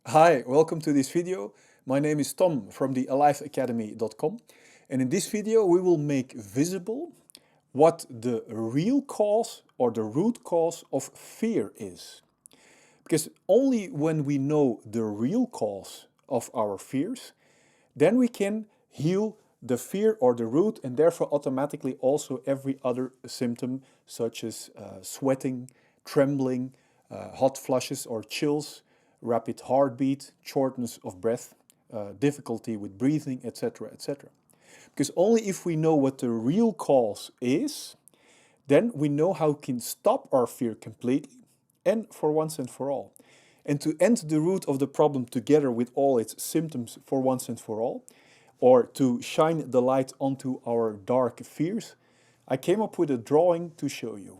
Hi, welcome to this video. My name is Tom from the aliveacademy.com, and in this video we will make visible what the real cause or the root cause of fear is. Because only when we know the real cause of our fears, then we can heal the fear or the root, and therefore automatically also every other symptom such as sweating, trembling, hot flushes or chills, rapid heartbeat, shortness of breath, difficulty with breathing, etc., etc. Because only if we know what the real cause is, then we know how we can stop our fear completely and for once and for all. And to end the root of the problem together with all its symptoms for once and for all, or to shine the light onto our dark fears, I came up with a drawing to show you.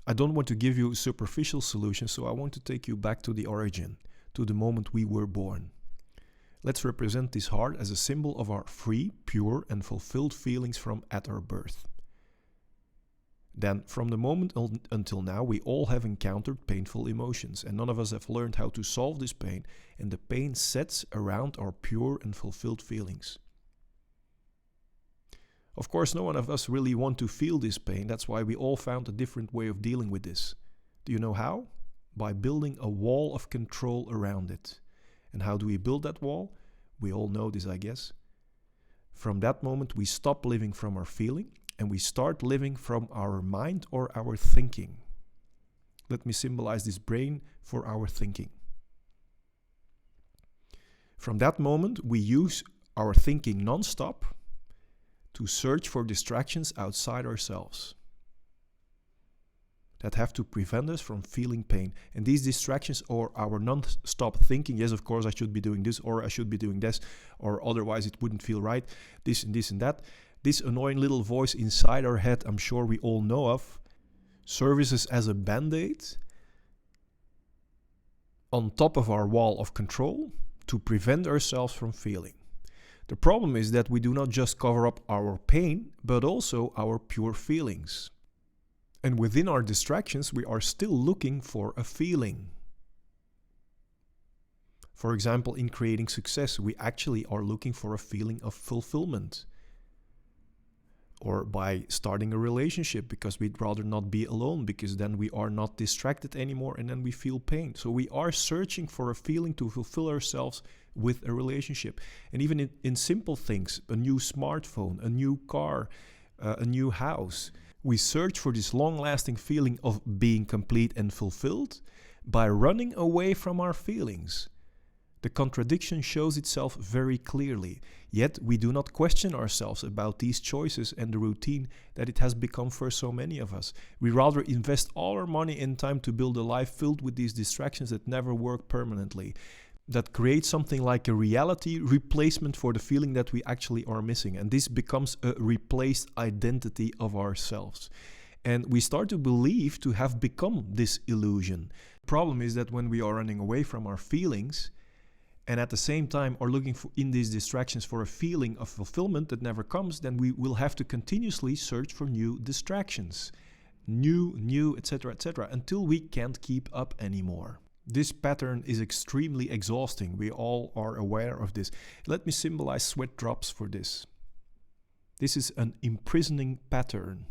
I don't want to give you superficial solutions, so I want to take you back to the origin, to the moment we were born. Let's represent this heart as a symbol of our free, pure, and fulfilled feelings from at our birth. Then, from the moment until now, we all have encountered painful emotions, and none of us have learned how to solve this pain, and the pain sets around our pure and fulfilled feelings. Of course, no one of us really want to feel this pain. That's why we all found a different way of dealing with this. Do you know how? By building a wall of control around it. And how do we build that wall? We all know this, I guess. From that moment, we stop living from our feeling and we start living from our mind or our thinking. Let me symbolize this brain for our thinking. From that moment, we use our thinking non-stop to search for distractions outside ourselves that have to prevent us from feeling pain. And these distractions are our non-stop thinking. Yes, of course, I should be doing this, or I should be doing this, or otherwise it wouldn't feel right, this and this and that. This annoying little voice inside our head, I'm sure we all know of, services as a band-aid on top of our wall of control to prevent ourselves from feeling. The problem is that we do not just cover up our pain, but also our pure feelings. And within our distractions, we are still looking for a feeling. For example, in creating success, we actually are looking for a feeling of fulfillment. Or by starting a relationship, because we'd rather not be alone, because then we are not distracted anymore and then we feel pain. So we are searching for a feeling to fulfill ourselves with a relationship. And even in simple things, a new smartphone, a new car, a new house, we search for this long-lasting feeling of being complete and fulfilled by running away from our feelings. The contradiction shows itself very clearly, yet we do not question ourselves about these choices and the routine that it has become for so many of us. We rather invest all our money and time to build a life filled with these distractions that never work permanently, that create something like a reality replacement for the feeling that we actually are missing. And this becomes a replaced identity of ourselves. And we start to believe to have become this illusion. The problem is that when we are running away from our feelings, and at the same time are looking for in these distractions for a feeling of fulfillment that never comes, then we will have to continuously search for new distractions. New, etc., until we can't keep up anymore. This pattern is extremely exhausting. We all are aware of this. Let me symbolize sweat drops for this. This is an imprisoning pattern.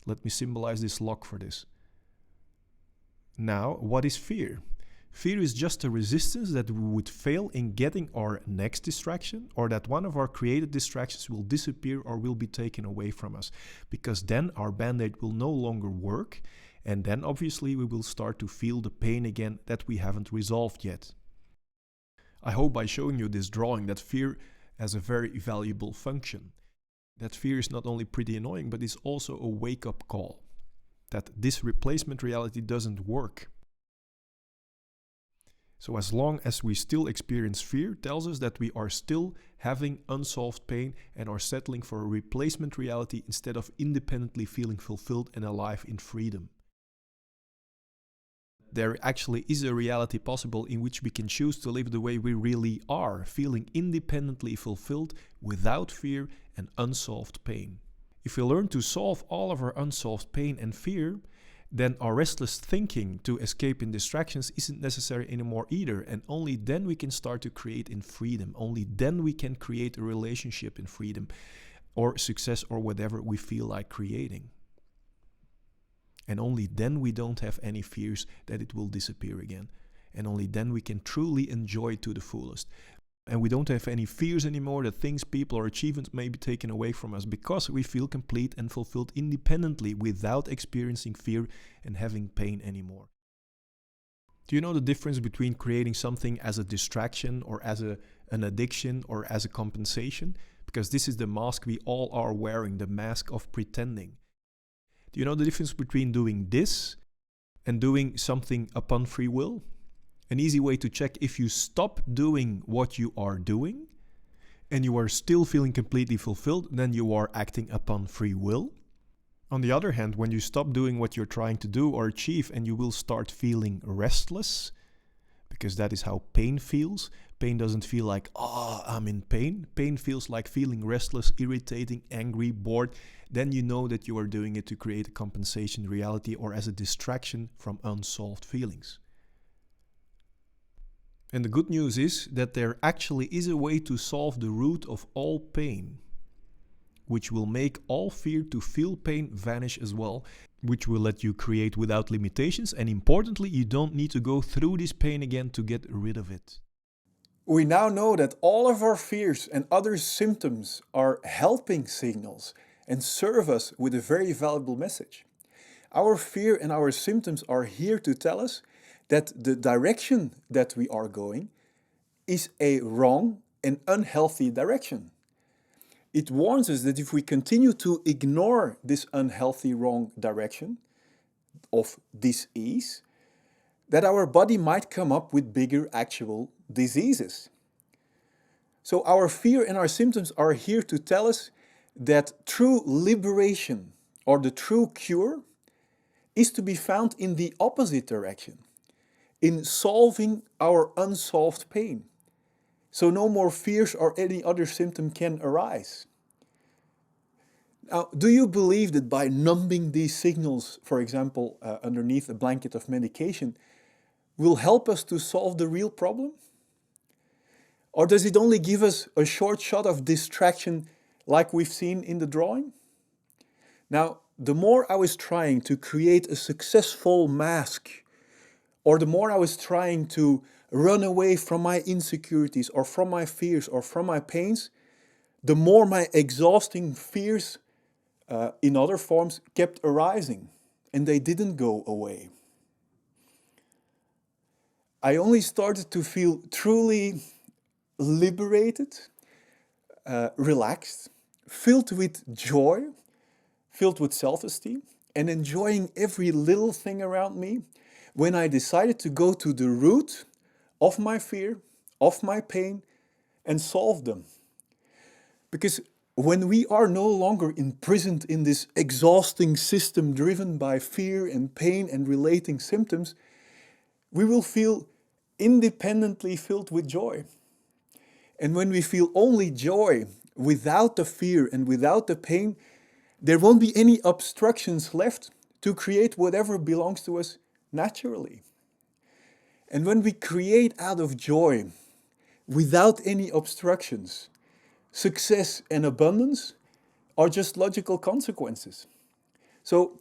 Let me symbolize this lock for this. Now, what is fear? Fear is just a resistance that we would fail in getting our next distraction, or that one of our created distractions will disappear or will be taken away from us, because then our band-aid will no longer work, and then obviously we will start to feel the pain again that we haven't resolved yet. I hope by showing you this drawing that fear has a very valuable function. That fear is not only pretty annoying, but is also a wake-up call. That this replacement reality doesn't work. So as long as we still experience fear, tells us that we are still having unsolved pain and are settling for a replacement reality instead of independently feeling fulfilled and alive in freedom. There actually is a reality possible in which we can choose to live the way we really are, feeling independently fulfilled without fear and unsolved pain. If we learn to solve all of our unsolved pain and fear, then our restless thinking to escape in distractions isn't necessary anymore either. And only then we can start to create in freedom. Only then we can create a relationship in freedom or success or whatever we feel like creating. And only then we don't have any fears that it will disappear again. And only then we can truly enjoy it to the fullest. And we don't have any fears anymore that things, people, or achievements may be taken away from us, because we feel complete and fulfilled independently without experiencing fear and having pain anymore. Do you know the difference between creating something as a distraction or as an addiction or as a compensation? Because this is the mask we all are wearing, the mask of pretending. Do you know the difference between doing this and doing something upon free will? An easy way to check if you stop doing what you are doing and you are still feeling completely fulfilled, then you are acting upon free will. On the other hand, when you stop doing what you're trying to do or achieve and you will start feeling restless, because that is how pain feels. Pain doesn't feel like, I'm in pain. Pain feels like feeling restless, irritating, angry, bored. Then you know that you are doing it to create a compensation reality or as a distraction from unsolved feelings. And the good news is that there actually is a way to solve the root of all pain, which will make all fear to feel pain vanish as well, which will let you create without limitations. And importantly, you don't need to go through this pain again to get rid of it. We now know that all of our fears and other symptoms are helping signals and serve us with a very valuable message. Our fear and our symptoms are here to tell us that the direction that we are going is a wrong and unhealthy direction. It warns us that if we continue to ignore this unhealthy, wrong direction of dis-ease, that our body might come up with bigger actual diseases. So our fear and our symptoms are here to tell us that true liberation or the true cure is to be found in the opposite direction, in solving our unsolved pain. So no more fears or any other symptom can arise. Now, do you believe that by numbing these signals, for example, underneath a blanket of medication, will help us to solve the real problem? Or does it only give us a short shot of distraction like we've seen in the drawing? Now, the more I was trying to create a successful mask, or the more I was trying to run away from my insecurities or from my fears or from my pains, the more my exhausting fears in other forms kept arising, and they didn't go away. I only started to feel truly liberated, relaxed, filled with joy, filled with self-esteem, and enjoying every little thing around me when I decided to go to the root of my fear, of my pain, and solve them. Because when we are no longer imprisoned in this exhausting system driven by fear and pain and relating symptoms, we will feel independently filled with joy. And when we feel only joy without the fear and without the pain, there won't be any obstructions left to create whatever belongs to us naturally. And when we create out of joy, without any obstructions, success and abundance are just logical consequences. So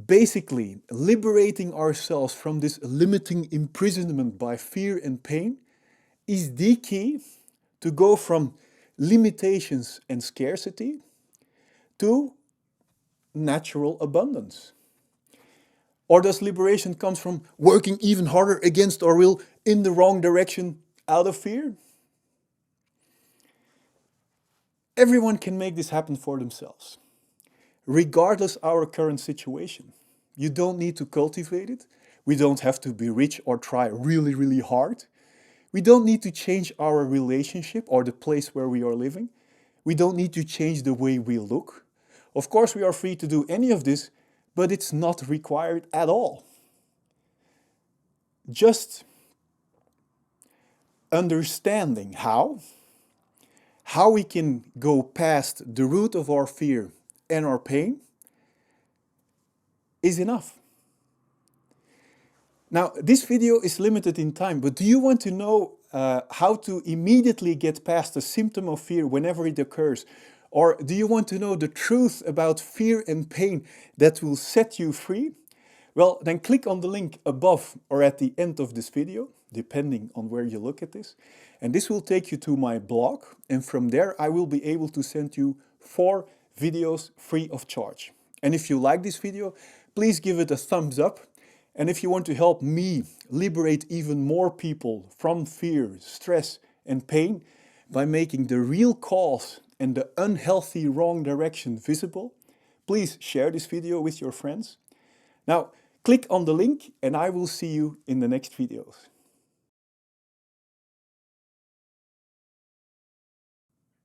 basically, liberating ourselves from this limiting imprisonment by fear and pain is the key to go from limitations and scarcity to natural abundance. Or does liberation come from working even harder against our will in the wrong direction out of fear? Everyone can make this happen for themselves, regardless of our current situation. You don't need to cultivate it. We don't have to be rich or try really, really hard. We don't need to change our relationship or the place where we are living. We don't need to change the way we look. Of course, we are free to do any of this, but it's not required at all. Just understanding how we can go past the root of our fear and our pain is enough. Now, this video is limited in time, but do you want to know how to immediately get past a symptom of fear whenever it occurs? Or do you want to know the truth about fear and pain that will set you free? Well, then click on the link above or at the end of this video, depending on where you look at this. And this will take you to my blog. And from there, I will be able to send you 4 videos free of charge. And if you like this video, please give it a thumbs up. And if you want to help me liberate even more people from fear, stress, and pain by making the real cause and the unhealthy wrong direction visible, please share this video with your friends. Now, click on the link and I will see you in the next videos.